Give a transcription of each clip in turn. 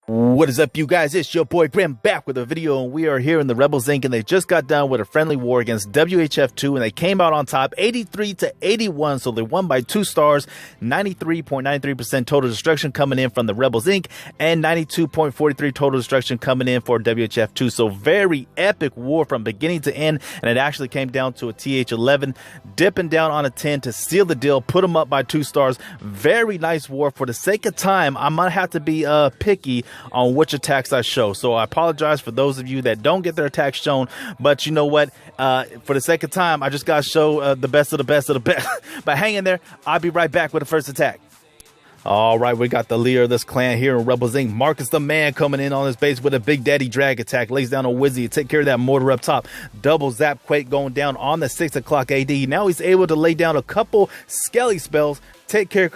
What is up, you guys? It's your boy Grim back with a video, and we are here in the Rebels Inc. and they just got done with a friendly war against WHF2, and they came out on top 83-81, so they won by 2 stars, 93.93% total destruction coming in from the Rebels Inc. and 92.43 total destruction coming in for WHF2. So very epic war from beginning to end, and it actually came down to a TH11 dipping down on a 10 to seal the deal, put them up by 2 stars. Very nice war. For the sake of time, I might have to be picky on which attacks I show, so I apologize for those of you that don't get their attacks shown, but you know what, for the sake of time, I just gotta show the best of the best of the best. But hang in there, I'll be right back with the first attack. All right, we got the leader of this clan here in Rebels Inc. Marcus the Man coming in on his base with a Big Daddy Drag attack. Lays down a Wizzy to take care of that mortar up top. Double Zap Quake going down on the 6 o'clock AD. Now he's able to lay down a couple Skelly spells. Take care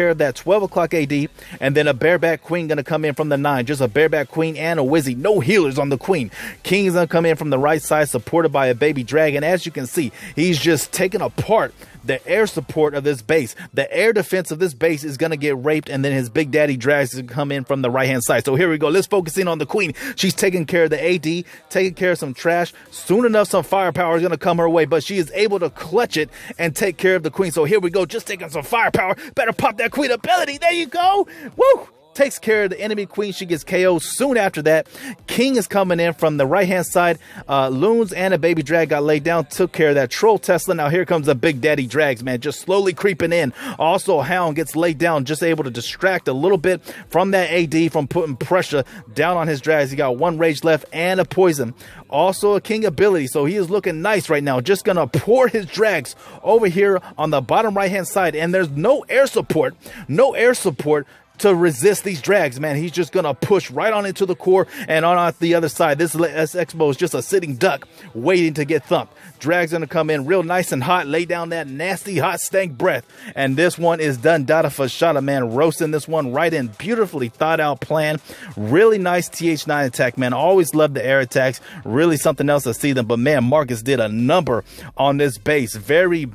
of that 12 o'clock AD, and then a Bareback Queen going to come in from the 9. Just a Bareback Queen and a Wizzy. No healers on the Queen. King is going to come in from the right side, supported by a Baby Dragon. As you can see, he's just taking apart the air support of this base. The air defense of this base is going to get raped, and then his Big Daddy Drags is going to come in from the right-hand side. So here we go. Let's focus in on the Queen. She's taking care of the AD, taking care of some trash. Soon enough, some firepower is going to come her way, but she is able to clutch it and take care of the Queen. So here we go. Just taking some firepower. Better pop that Queen ability. There you go. Woo! Takes care of the enemy Queen. She gets KO'd soon after that. King is coming in from the right-hand side. Loons and a Baby Drag got laid down. Took care of that Troll Tesla. Now here comes the Big Daddy Drags, man. Just slowly creeping in. Also, Hound gets laid down. Just able to distract a little bit from that AD from putting pressure down on his Drags. He got 1 rage left and a poison. Also a King ability. So he is looking nice right now. Just going to pour his Drags over here on the bottom right-hand side. And there's no air support. No air support to resist these Drags, man. He's just gonna push right on into the core and on the other side. This Expo is just a sitting duck waiting to get thumped. Drag's gonna come in real nice and hot, lay down that nasty hot stank breath, and this one is done. Dada Fashada, man, roasting this one right in. Beautifully thought out plan. Really nice TH9 attack, man. Always love the air attacks. Really something else to see them, but man, Marcus did a number on this base. Very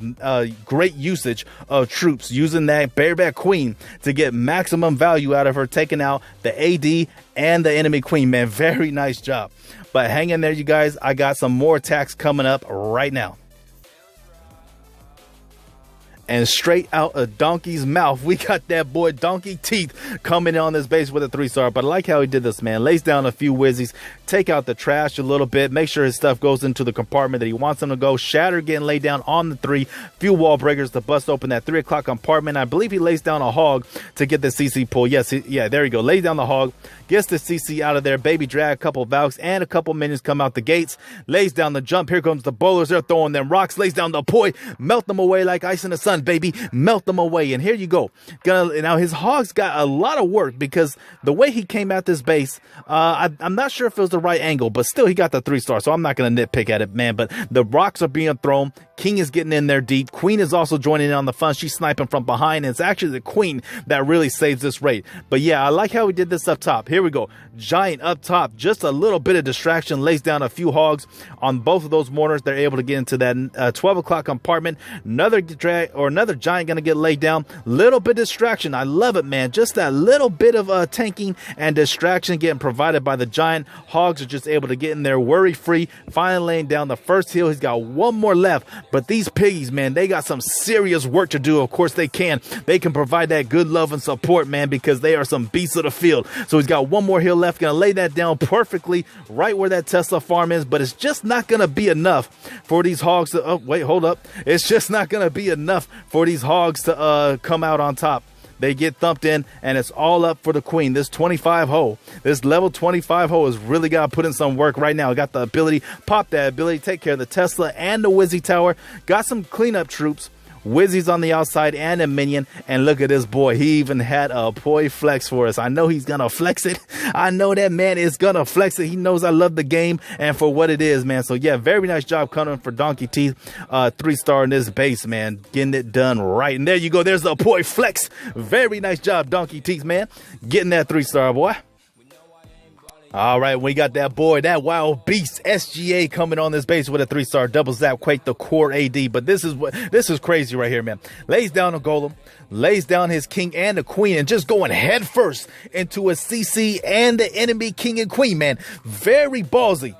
great usage of troops, using that Bareback Queen to get maximum value out of her, taking out the AD and the enemy Queen, man. Very nice job. But hang in there, you guys. I got some more attacks coming up right now. And straight out a donkey's mouth, we got that boy Donkey Teeth coming in on this base with a 3-star. But I like how he did this, man. Lays down a few Wizzies, take out the trash a little bit, make sure his stuff goes into the compartment that he wants them to go. Shatter getting laid down on the 3. Few wall breakers to bust open that 3 o'clock compartment. I believe he lays down a hog to get the CC pull. Yes, yeah, there you go. Lays down the hog, gets the CC out of there. Baby Drag, a couple Valks, and a couple minions come out the gates. Lays down the jump. Here comes the bowlers. They're throwing them rocks. Lays down the poi. Melt them away like ice in the sun, baby. Melt them away. And here you go. Now his hogs got a lot of work because the way he came at this base, I'm not sure if it was the right angle, but still he got the 3-star, so I'm not going to nitpick at it, man. But the rocks are being thrown. King is getting in there deep. Queen is also joining in on the fun. She's sniping from behind, and it's actually the Queen that really saves this raid. But yeah, I like how we did this up top. Here we go. Giant up top. Just a little bit of distraction. Lays down a few hogs on both of those mortars. They're able to get into that 12 o'clock compartment. Another drag or another giant going to get laid down. Little bit of distraction. I love it, man. Just that little bit of tanking and distraction getting provided by the giant. Hogs are just able to get in there worry-free. Finally laying down the first heal. He's got 1 more left. But these piggies, man, they got some serious work to do. Of course they can. They can provide that good love and support, man, because they are some beasts of the field. So he's got 1 more heal left. Going to lay that down perfectly right where that Tesla farm is. But it's just not going to be enough for these hogs to... Oh, wait, hold up. It's just not going to be enough for these hogs to come out on top. They get thumped in, and it's all up for the Queen. This 25 hole, this level 25 hole has really got to put in some work right now. Got the ability, pop that ability, take care of the Tesla and the Wizzy Tower. Got some cleanup troops. Wizzy's on the outside and a minion. And look at this boy. He even had a poi flex for us. I know he's going to flex it. I know that man is going to flex it. He knows I love the game and for what it is, man. So yeah, very nice job coming for Donkey Teeth. 3-star in this base, man. Getting it done right. And there you go. There's the poi flex. Very nice job, Donkey Teeth, man. Getting that 3-star, boy. All right, we got that boy, that wild beast, SGA, coming on this base with a 3-star double zap, Quake the core AD. But this is crazy right here, man. Lays down a golem, lays down his king and the queen, and just going head first into a CC and the enemy king and queen, man. Very ballsy,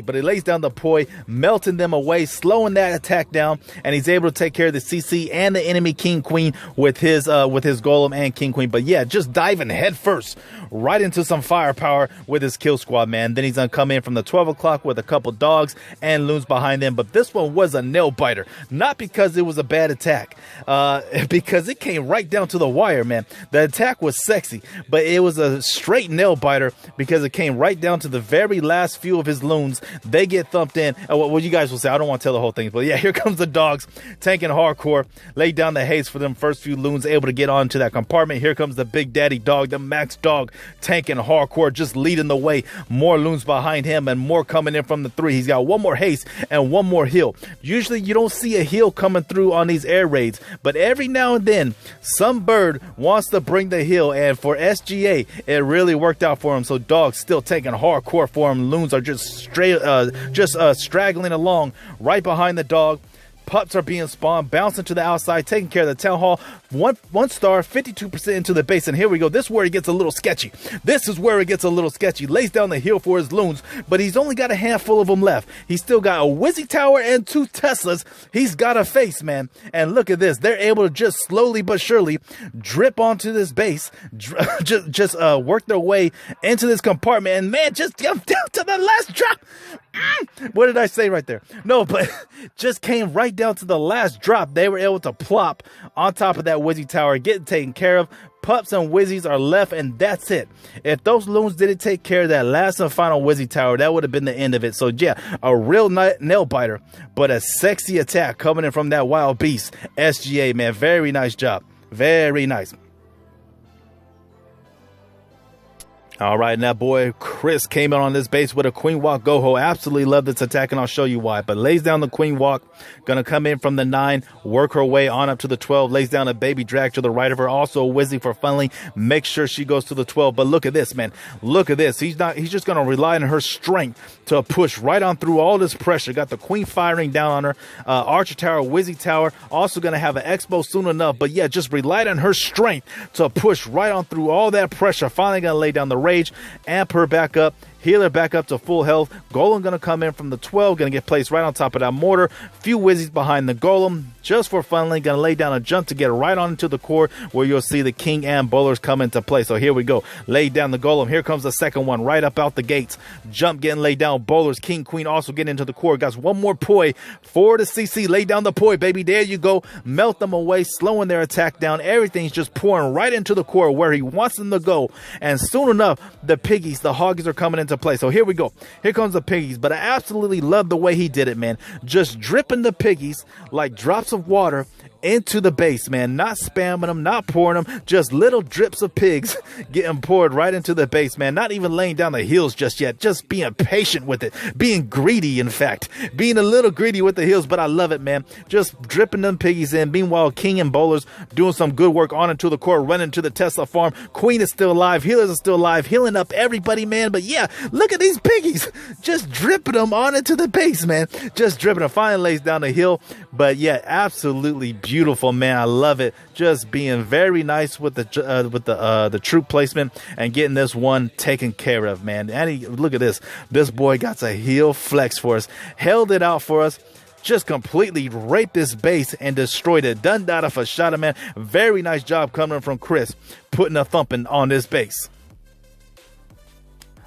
but he lays down the poi, melting them away, slowing that attack down, and he's able to take care of the CC and the enemy king queen with his golem and king queen. But yeah, just diving head first right into some firepower with his kill squad, man. Then he's gonna come in from the 12 o'clock with a couple dogs and loons behind them. But this one was a nail biter, not because it was a bad attack, because it came right down to the wire, man. The attack was sexy, but it was a straight nail biter because it came right down to the very last few of his loons. They get thumped in. Well, you guys will say, I don't want to tell the whole thing, but yeah, here comes the dogs tanking hardcore, laid down the haste for them first few loons, able to get onto that compartment. Here comes the big daddy dog, the max dog, tanking hardcore, just leading the way. More loons behind him and more coming in from the 3. He's got one more haste and one more heal. Usually you don't see a heal coming through on these air raids, but every now and then some bird wants to bring the heal, and for SGA it really worked out for him. So dogs still taking hardcore for him. Loons are just straggling along right behind the dog. Pups are being spawned, bouncing to the outside, taking care of the town hall. One star, 52% into the base, and here we go. This is where it gets a little sketchy. Lays down the hill for his loons, but he's only got a handful of them left. He's still got a Wizzy Tower and 2 Teslas. He's got a face, man. And look at this. They're able to just slowly but surely drip onto this base, just work their way into this compartment, and man, just jumped down to the last drop. What did I say right there? No, but just came right down to the last drop. They were able to plop on top of that Wizzy Tower, getting taken care of. Pups and Wizzies are left, and that's it. If those loons didn't take care of that last and final Wizzy Tower, that would have been the end of it. So yeah, a real nail biter, but a sexy attack coming in from that wild beast. SGA, man, very nice job. Very nice. All right, and that boy Chris came out on this base with a Queen Walk Goho. Absolutely love this attack, and I'll show you why. But lays down the Queen Walk, gonna come in from the 9, work her way on up to the 12, lays down a baby drag to the right of her, also a Wizzy for funneling, make sure she goes to the 12. But look at this, man. Look at this. He's just gonna rely on her strength to push right on through all this pressure. Got the Queen firing down on her, Archer Tower, Wizzy Tower, also gonna have an Expo soon enough. But yeah, just relied on her strength to push right on through all that pressure. Finally gonna lay down the rage, amp her back up, healer back up to full health. Golem gonna come in from the 12, gonna get placed right on top of that mortar. Few Wizzies behind the Golem, just for funneling. Gonna lay down a jump to get right on into the core, where you'll see the king and bowlers come into play. So here we go. Lay down the Golem. Here comes the second one, right up out the gates. Jump getting laid down. Bowlers, king, queen also getting into the core. Got one more poi for the CC. Lay down the poi, baby. There you go. Melt them away, slowing their attack down. Everything's just pouring right into the core where he wants them to go. And soon enough, the piggies, the hoggies are coming into play. So here we go. Here comes the piggies. But I absolutely love the way he did it, man. Just dripping the piggies like drops of water into the base, man. Not spamming them, not pouring them, just little drips of pigs getting poured right into the base, man. Not even laying down the heels just yet, just being patient with it, being greedy, in fact, being a little greedy with the heels. But I love it, man. Just dripping them piggies in. Meanwhile, king and bowlers doing some good work on into the core, running to the Tesla farm. Queen is still alive, healers are still alive, healing up everybody, man. But yeah, look at these piggies, just dripping them on into the base, man. Just dripping them. Finally lays down the hill. But yeah, absolutely beautiful, man. I love it. Just being very nice with the troop placement and getting this one taken care of, man. And look at this. This boy got a heel flex for us, held it out for us, just completely raped this base and destroyed it. Done data for shot, man. Very nice job coming from Chris, putting a thumping on this base.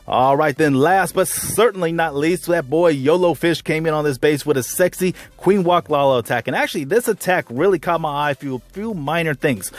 All right, then last but certainly not least, that boy Yolo Fish came in on this base with a sexy Queen Walk Lalo attack. And actually, this attack really caught my eye for a few minor things,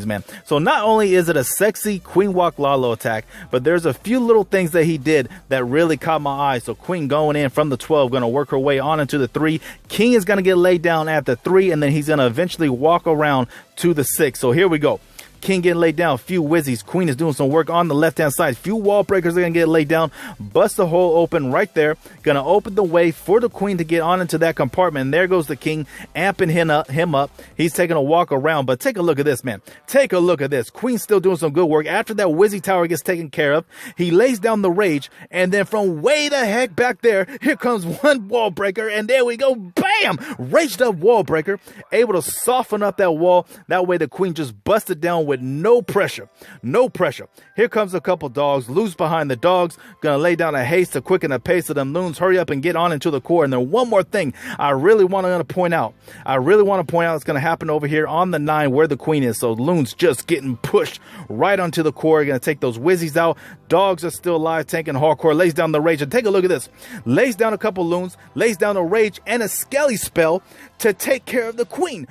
man. So not only is it a sexy Queen Walk Lalo attack, but there's a few little things that he did that really caught my eye. So Queen going in from the 12, going to work her way on into the 3. King is going to get laid down at the 3, and then he's going to eventually walk around to the 6. So here we go. king getting laid down. A few wizzies. Queen is doing some work on the left-hand side. Few wall breakers are going to get laid down. Bust the hole open right there. Going to open the way for the queen to get on into that compartment. And there goes the king, amping him up. He's taking a walk around. But take a look at this, man. Take a look at this. Queen's still doing some good work. After that wizzy tower gets taken care of, he lays down the rage. And then from way the heck back there, here comes one wall breaker. And there we go. Bam! Raged up wall breaker. Able to soften up that wall. That way the queen just busted down with no pressure. No pressure. Here comes a couple dogs. Loose behind the dogs. Gonna lay down a haste to quicken the pace of them loons. Hurry up and get on into the core. And then one more thing I really want to point out. It's going to happen over here on the 9 where the queen is. So loons just getting pushed right onto the core. Going to take those wizzies out. Dogs are still alive, tanking hardcore. Lays down the rage. And take a look at this. Lays down a couple loons. Lays down a rage and a skelly spell to take care of the queen.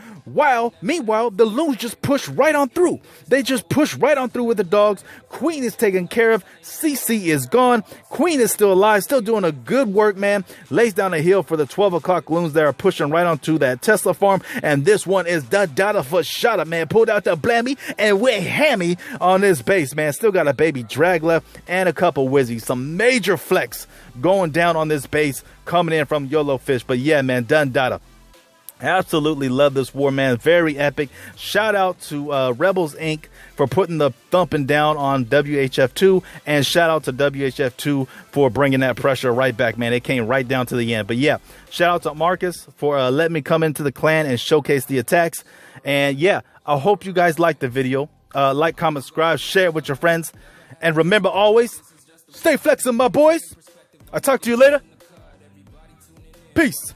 Meanwhile, the loons just push right on through. They just push right on through with the dogs. Queen is taken care of. CC is gone. Queen is still alive, still doing a good work, man. Lays down a hill for the 12 o'clock loons that are pushing right onto that Tesla farm. And this one is the data for shot up, man. Pulled out the blammy and went hammy on this base, man. Still got a baby drag left and a couple wizzies. Some major flex going down on this base coming in from Yolo Fish. But yeah, man, done data. Absolutely love this war, man. Very epic. Shout out to Rebels Inc. for putting the thumping down on WHF2. And shout out to WHF2 for bringing that pressure right back, man. It came right down to the end. But yeah, shout out to Marcus for letting me come into the clan and showcase the attacks. And yeah, I hope you guys liked the video. Like, comment, subscribe, share it with your friends. And remember always, stay flexing, my boys. I'll talk to you later. Peace.